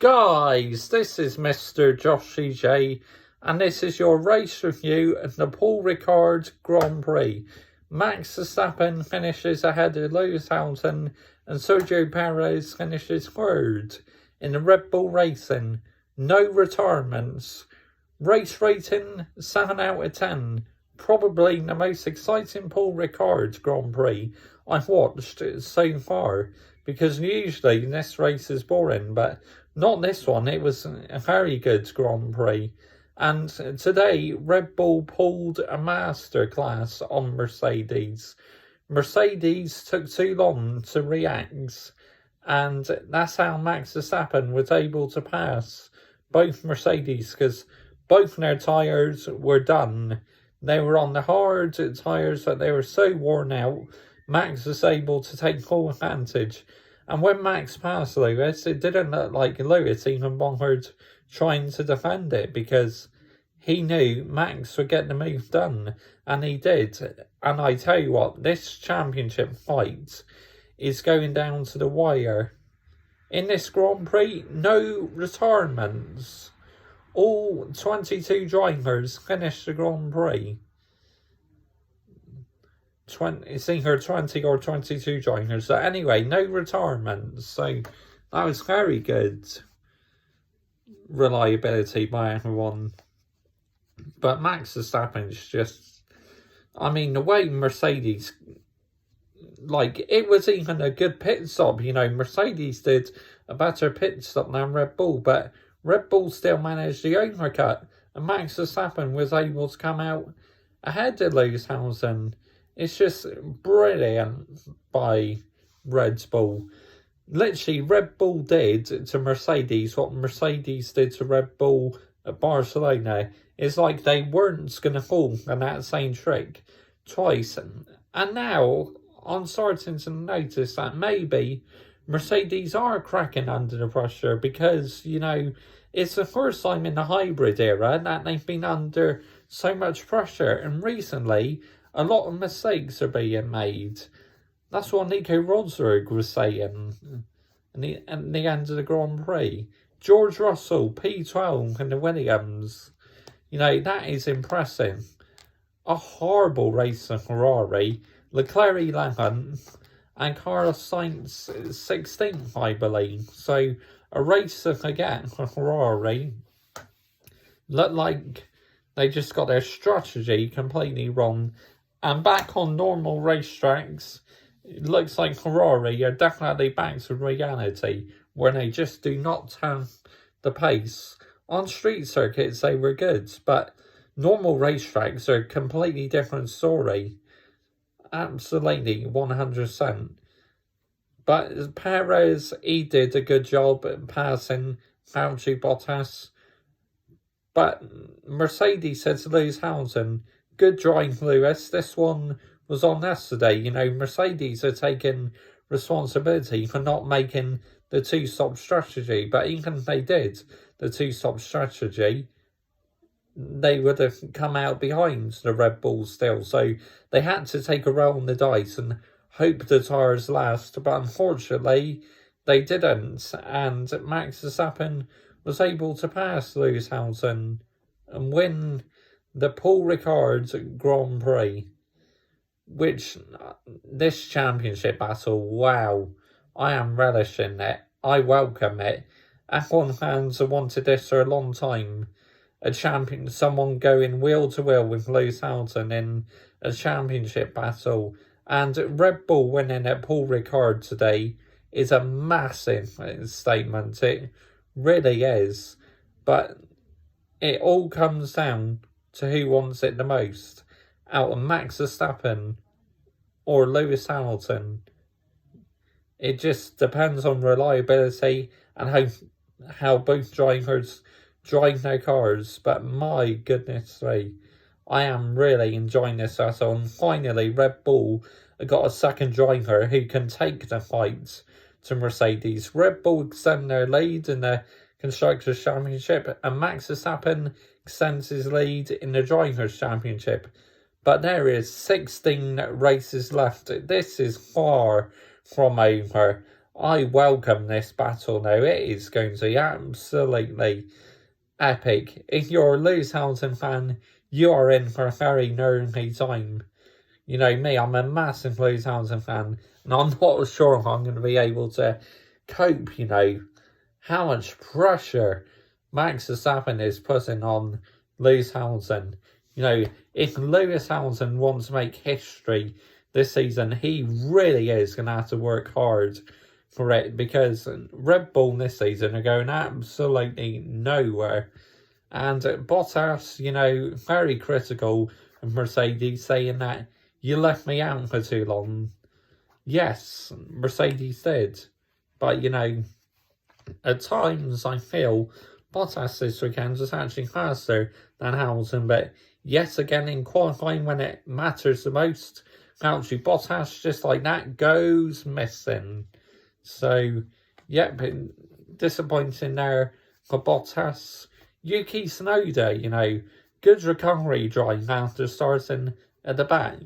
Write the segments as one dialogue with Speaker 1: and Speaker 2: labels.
Speaker 1: Guys, this is Mr. Joshy J, and this is your race review of the Paul Ricard Grand Prix. Max Verstappen finishes ahead of Lewis Hamilton, and Sergio Perez finishes third. In the Red Bull Racing, no retirements. Race rating 7 out of 10. Probably the most exciting Paul Ricard Grand Prix I've watched so far, because usually this race is boring, but not this one. It was a very good Grand Prix. And today, Red Bull pulled a masterclass on Mercedes. Mercedes took too long to react, and that's how Max Verstappen was able to pass both Mercedes, because both their tyres were done. They were on the hard tyres, but they were so worn out, Max was able to take full advantage. And when Max passed Lewis, it didn't look like Lewis even bothered trying to defend it, because he knew Max would get the move done, and he did. And I tell you what, this championship fight is going down to the wire. In this Grand Prix, no retirements. All 22 drivers finished the Grand Prix. It's either 20 or 22 drivers. So anyway, no retirements. So that was very good reliability by everyone. But Max Verstappen's just, I mean, the way Mercedes, like, it was even a good pit stop. You know, Mercedes did a better pit stop than Red Bull, but Red Bull still managed the overcut, and Max Verstappen was able to come out ahead of Lewis Hamilton. It's just brilliant by Red Bull. Literally, Red Bull did to Mercedes what Mercedes did to Red Bull at Barcelona. It's like they weren't going to fall in that same trick twice. And now, I'm starting to notice that maybe Mercedes are cracking under the pressure, because, you know, it's the first time in the hybrid era that they've been under so much pressure. And recently, a lot of mistakes are being made. That's what Nico Rosberg was saying at the end of the Grand Prix. George Russell, P12 in the Williams. You know, that is impressive. A horrible race for Ferrari. Leclerc 11th and Carlos Sainz 16th, I believe. So a race again for Ferrari. Looked like they just got their strategy completely wrong. And back on normal racetracks, it looks like Ferrari are definitely back to reality, where they just do not turn the pace. On street circuits, they were good, but normal racetracks are a completely different story. Absolutely, 100%. But Perez, he did a good job at passing Valtteri Bottas. But Mercedes said to Lewis Hamilton, good drive, Lewis. This one was on yesterday. You know, Mercedes are taking responsibility for not making the two-stop strategy. But even if they did the two-stop strategy, they would have come out behind the Red Bull still. So they had to take a roll on the dice and hope the tyres last. But unfortunately, they didn't. And Max Verstappen was able to pass Lewis Hamilton and win the Paul Ricard Grand Prix, which this championship battle, wow, I am relishing it. I welcome it. F1 fans have wanted this for a long time. Someone going wheel to wheel with Lewis Hamilton in a championship battle. And Red Bull winning at Paul Ricard today is a massive statement. It really is. But it all comes down to who wants it the most, out of Max Verstappen or Lewis Hamilton. It just depends on reliability and how both drivers drive their cars. But my goodness me, I am really enjoying this battle. And finally, Red Bull got a second driver who can take the fight to Mercedes. Red Bull extend their lead in the Constructors' Championship, and Max Verstappen extends his lead in the Drivers' Championship. But there is 16 races left. This is far from over. I welcome this battle now. It is going to be absolutely epic. If you're a Lewis Hamilton fan, you are in for a very nervy time. You know me, I'm a massive Lewis Hamilton fan, and I'm not sure if I'm going to be able to cope, you know, how much pressure Max Verstappen is putting on Lewis Hamilton. You know, if Lewis Hamilton wants to make history this season, he really is going to have to work hard for it, because Red Bull this season are going absolutely nowhere. And Bottas, you know, very critical of Mercedes, saying that you left me out for too long. Yes, Mercedes did. But, you know, at times I feel Bottas this weekend was actually faster than Hamilton, but yet again in qualifying when it matters the most, actually Bottas just like that goes missing. So, yep, disappointing there for Bottas. Yuki Tsunoda, you know, good recovery drive after starting at the back.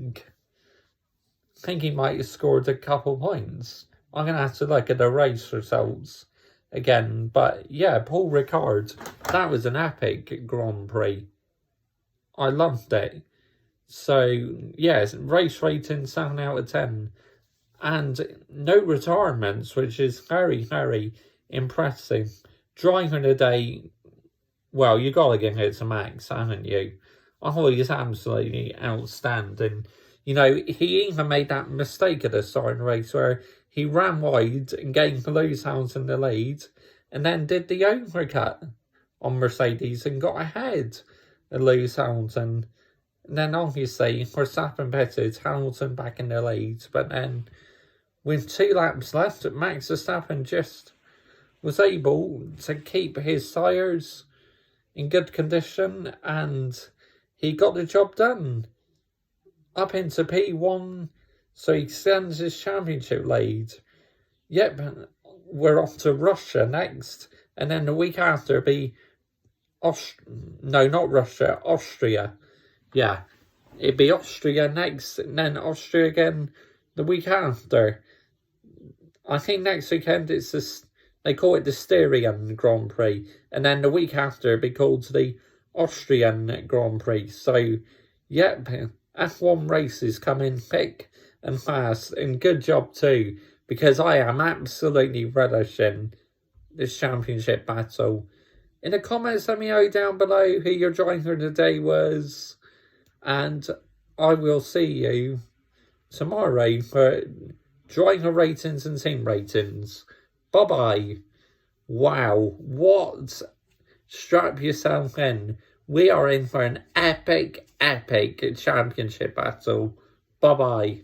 Speaker 1: I think he might have scored a couple points. I'm going to have to look at the race results again. But yeah, Paul Ricard, that was an epic Grand Prix. I loved it. So, yes, race rating 7 out of 10. And no retirements, which is very, very impressive. Driver of the day, well, you got to give it to Max, haven't you? I thought he was absolutely outstanding. You know, he even made that mistake at the start of the race where he ran wide and gave Lewis Hamilton the lead, and then did the overcut on Mercedes and got ahead of Lewis Hamilton. And then obviously Verstappen pitted, Hamilton back in the lead, but then with 2 laps left, Max Verstappen just was able to keep his tyres in good condition, and he got the job done. Up into P1, so he extends his championship lead. Yep, we're off to Russia next, and then the week after be Austria. Yeah, it'd be Austria next, and then Austria again the week after. I think next weekend it's this, they call it the Styrian Grand Prix, and then the week after it'd be called the Austrian Grand Prix. So, yep, F1 races come in thick and fast, and good job too, because I am absolutely relishing this championship battle. In the comments, let me know down below who your driver of the day was, and I will see you tomorrow for driver ratings and team ratings. Bye-bye. Wow, what? Strap yourself in. We are in for an epic, epic championship battle. Bye-bye.